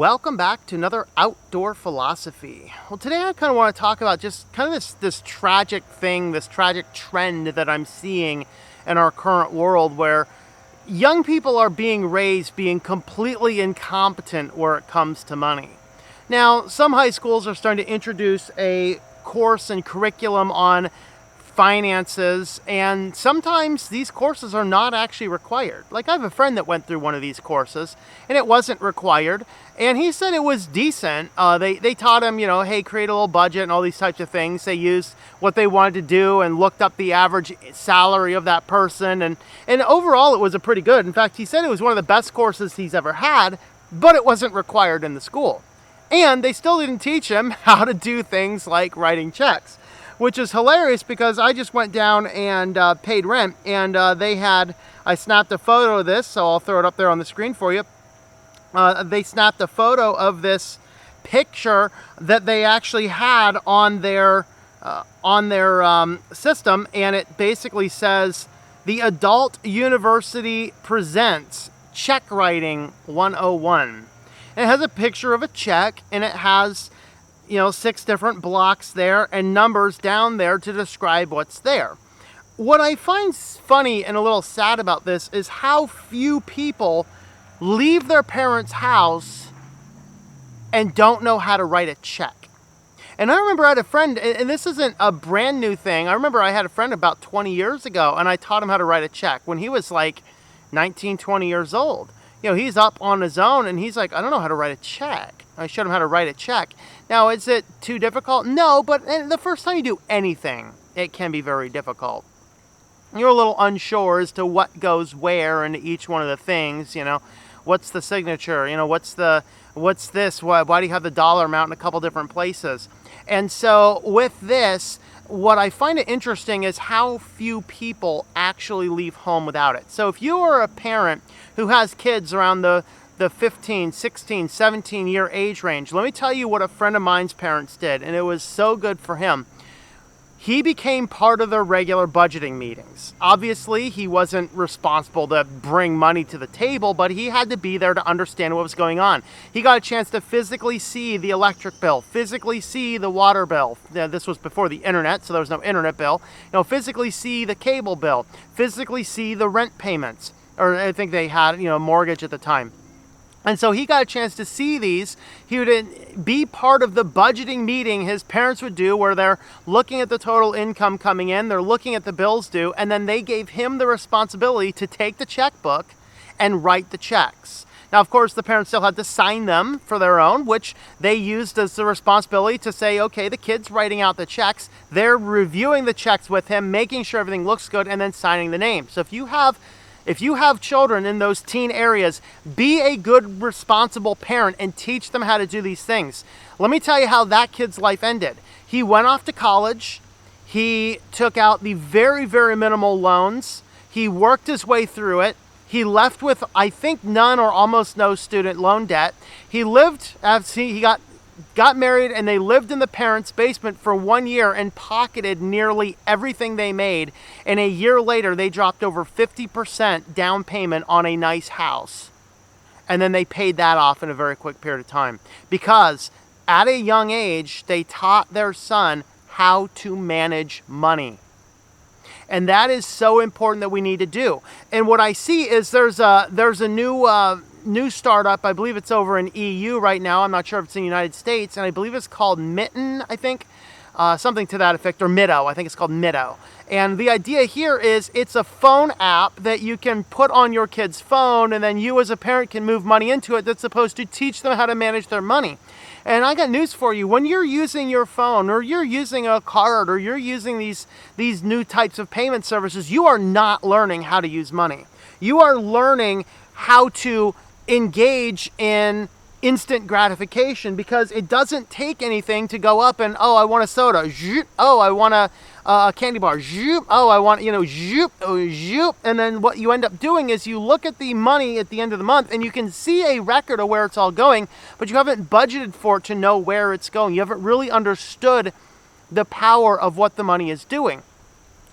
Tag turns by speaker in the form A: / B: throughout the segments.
A: Welcome back to another Outdoor Philosophy. Well, today I kind of want to talk about just kind of this tragic thing, this tragic trend that I'm seeing in our current world where young people are being raised being completely incompetent where it comes to money. Now, some high schools are starting to introduce a course and curriculum on finances, and sometimes these courses are not actually required. Like, I have a friend that went through one of these courses and it wasn't required, and he said it was decent. They taught him, hey, create a little budget and all these types of things. They used what they wanted to do and looked up the average salary of that person, and overall it was a pretty good. In fact, he said it was one of the best courses he's ever had, but it wasn't required in the school. And they still didn't teach him how to do things like writing checks, which is hilarious because I just went down and paid rent, and I snapped a photo of this, so I'll throw it up there on the screen for you. They snapped a photo of this picture that they actually had on their system, and it basically says, "The Adult University presents Check Writing 101. And it has a picture of a check, and it has 6 different blocks there and numbers down there to describe what's there. What I find funny and a little sad about this is how few people leave their parents' house and don't know how to write a check. And I remember I had a friend, and this isn't a brand new thing. I remember I had a friend about 20 years ago, and I taught him how to write a check when he was like 19, 20 years old. He's up on his own, and he's like, I don't know how to write a check. I showed him how to write a check. Now, is it too difficult? No, but the first time you do anything, it can be very difficult. You're a little unsure as to what goes where into each one of the things, What's the signature? What's this? Why do you have the dollar amount in a couple different places? And so with this, what I find it interesting is how few people actually leave home without it. So if you are a parent who has kids around the 15, 16, 17 year age range, let me tell you what a friend of mine's parents did, and it was so good for him. He became part of their regular budgeting meetings. Obviously, he wasn't responsible to bring money to the table, but he had to be there to understand what was going on. He got a chance to physically see the electric bill, physically see the water bill. This was before the internet, so there was no internet bill. Physically see the cable bill, physically see the rent payments, or I think they had, a mortgage at the time. And so he got a chance to see these. He would be part of the budgeting meeting his parents would do where they're looking at the total income coming in, they're looking at the bills due, and then they gave him the responsibility to take the checkbook and write the checks. Now, of course, the parents still had to sign them for their own, which they used as the responsibility to say, okay, the kid's writing out the checks, they're reviewing the checks with him, making sure everything looks good, and then signing the name. So if you have children in those teen areas, be a good, responsible parent and teach them how to do these things. Let me tell you how that kid's life ended. He went off to college. He took out the very, very minimal loans. He worked his way through it. He left with, I think, none or almost no student loan debt. He lived, he got married, and they lived in the parents' basement for 1 year and pocketed nearly everything they made. And a year later, they dropped over 50% down payment on a nice house. And then they paid that off in a very quick period of time. Because at a young age, they taught their son how to manage money. And that is so important that we need to do. And what I see is there's a new startup. I believe it's over in EU right now. I'm not sure if it's in the United States, and I believe it's called Mitten, I think, something to that effect, or Mitto. I think it's called Mitto. And the idea here is it's a phone app that you can put on your kid's phone, and then you as a parent can move money into it that's supposed to teach them how to manage their money. And I got news for you. When you're using your phone, or you're using a card, or you're using these new types of payment services, you are not learning how to use money. You are learning how to engage in instant gratification, because it doesn't take anything to go up and, I want a soda. Oh, I want a candy bar. Oh, I want, and then what you end up doing is you look at the money at the end of the month and you can see a record of where it's all going, but you haven't budgeted for it to know where it's going. You haven't really understood the power of what the money is doing.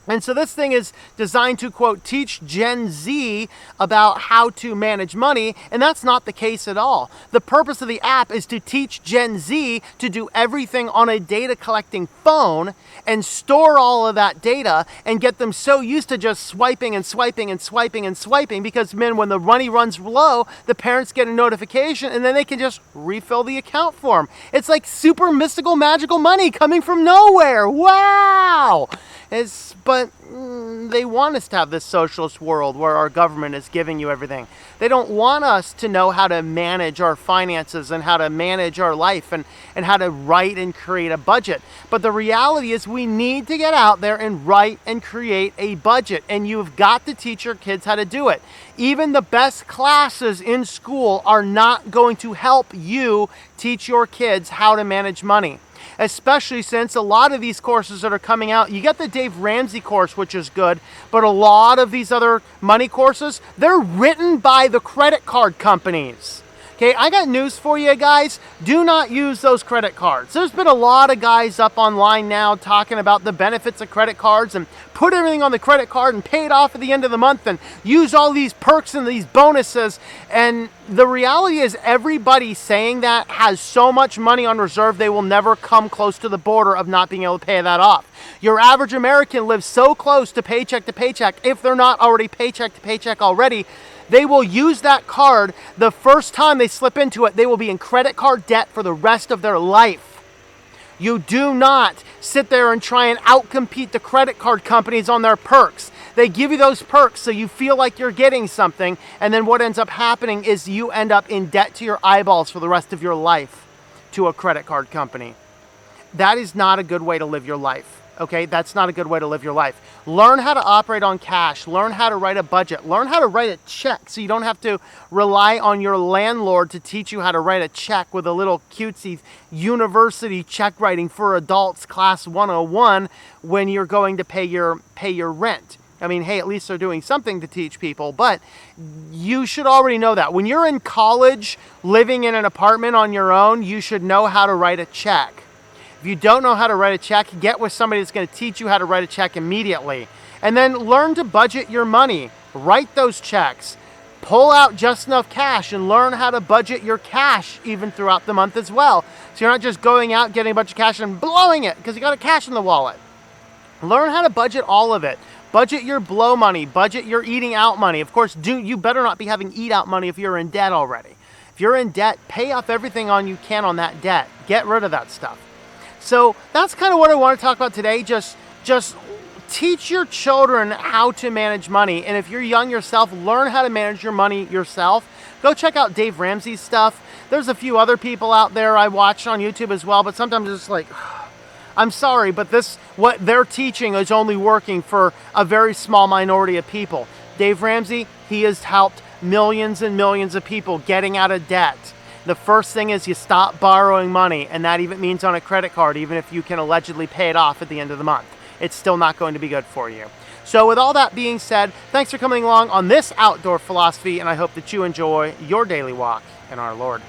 A: And so this thing is designed to, quote, teach Gen Z about how to manage money, and that's not the case at all. The purpose of the app is to teach Gen Z to do everything on a data collecting phone and store all of that data and get them so used to just swiping and swiping and swiping and swiping, because, man, when the money runs low, the parents get a notification and then they can just refill the account for them. It's like super mystical, magical money coming from nowhere. Wow! But they want us to have this socialist world where our government is giving you everything. They don't want us to know how to manage our finances and how to manage our life and how to write and create a budget. But the reality is we need to get out there and write and create a budget. And you've got to teach your kids how to do it. Even the best classes in school are not going to help you teach your kids how to manage money. Especially since a lot of these courses that are coming out, you get the Dave Ramsey course, which is good, but a lot of these other money courses, they're written by the credit card companies. Okay, I got news for you guys. Do not use those credit cards. There's been a lot of guys up online now talking about the benefits of credit cards and put everything on the credit card and pay it off at the end of the month and use all these perks and these bonuses. And the reality is everybody saying that has so much money on reserve they will never come close to the border of not being able to pay that off. Your average American lives so close to paycheck, if they're not already paycheck to paycheck already, they will use that card. The first time they slip into it, they will be in credit card debt for the rest of their life. You do not sit there and try and outcompete the credit card companies on their perks. They give you those perks so you feel like you're getting something, and then what ends up happening is you end up in debt to your eyeballs for the rest of your life to a credit card company. That is not a good way to live your life. Okay, that's not a good way to live your life. Learn how to operate on cash. Learn how to write a budget. Learn how to write a check so you don't have to rely on your landlord to teach you how to write a check with a little cutesy university check writing for adults class 101 when you're going to pay your rent. I mean, hey, at least they're doing something to teach people, but you should already know that. When you're in college living in an apartment on your own, you should know how to write a check. If you don't know how to write a check, get with somebody that's going to teach you how to write a check immediately. And then learn to budget your money. Write those checks. Pull out just enough cash and learn how to budget your cash even throughout the month as well. So you're not just going out, getting a bunch of cash and blowing it because you got a cash in the wallet. Learn how to budget all of it. Budget your blow money. Budget your eating out money. Of course, you better not be having eat out money if you're in debt already. If you're in debt, pay off everything on you can on that debt. Get rid of that stuff. So that's kind of what I want to talk about today. Just teach your children how to manage money. And if you're young yourself, learn how to manage your money yourself. Go check out Dave Ramsey's stuff. There's a few other people out there I watch on YouTube as well, but sometimes it's like, I'm sorry, but what they're teaching is only working for a very small minority of people. Dave Ramsey, he has helped millions and millions of people getting out of debt. The first thing is you stop borrowing money, and that even means on a credit card, even if you can allegedly pay it off at the end of the month. It's still not going to be good for you. So with all that being said, thanks for coming along on this outdoor philosophy, and I hope that you enjoy your daily walk in our Lord.